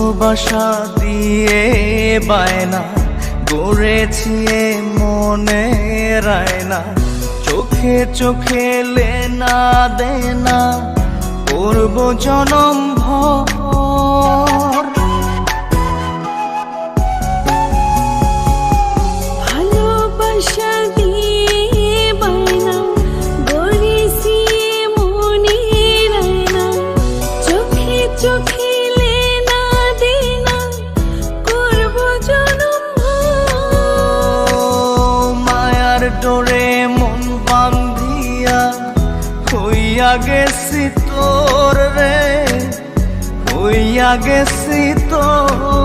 ভালোবাসা দিয়ে বায়না গড়েছি মনে রায়না, চোখে চোখে লেনা দেনা করব জনম ভর। ভালোবাসা দিয়ে বায়না গড়েছি মনে রায়না, চোখে চোখে লেনা দেনা করব জনম ভর। মায়ার ডোরে মন বান্ধিয়া হইয়া গেছি তোর রে, হইয়া গেছি তোর।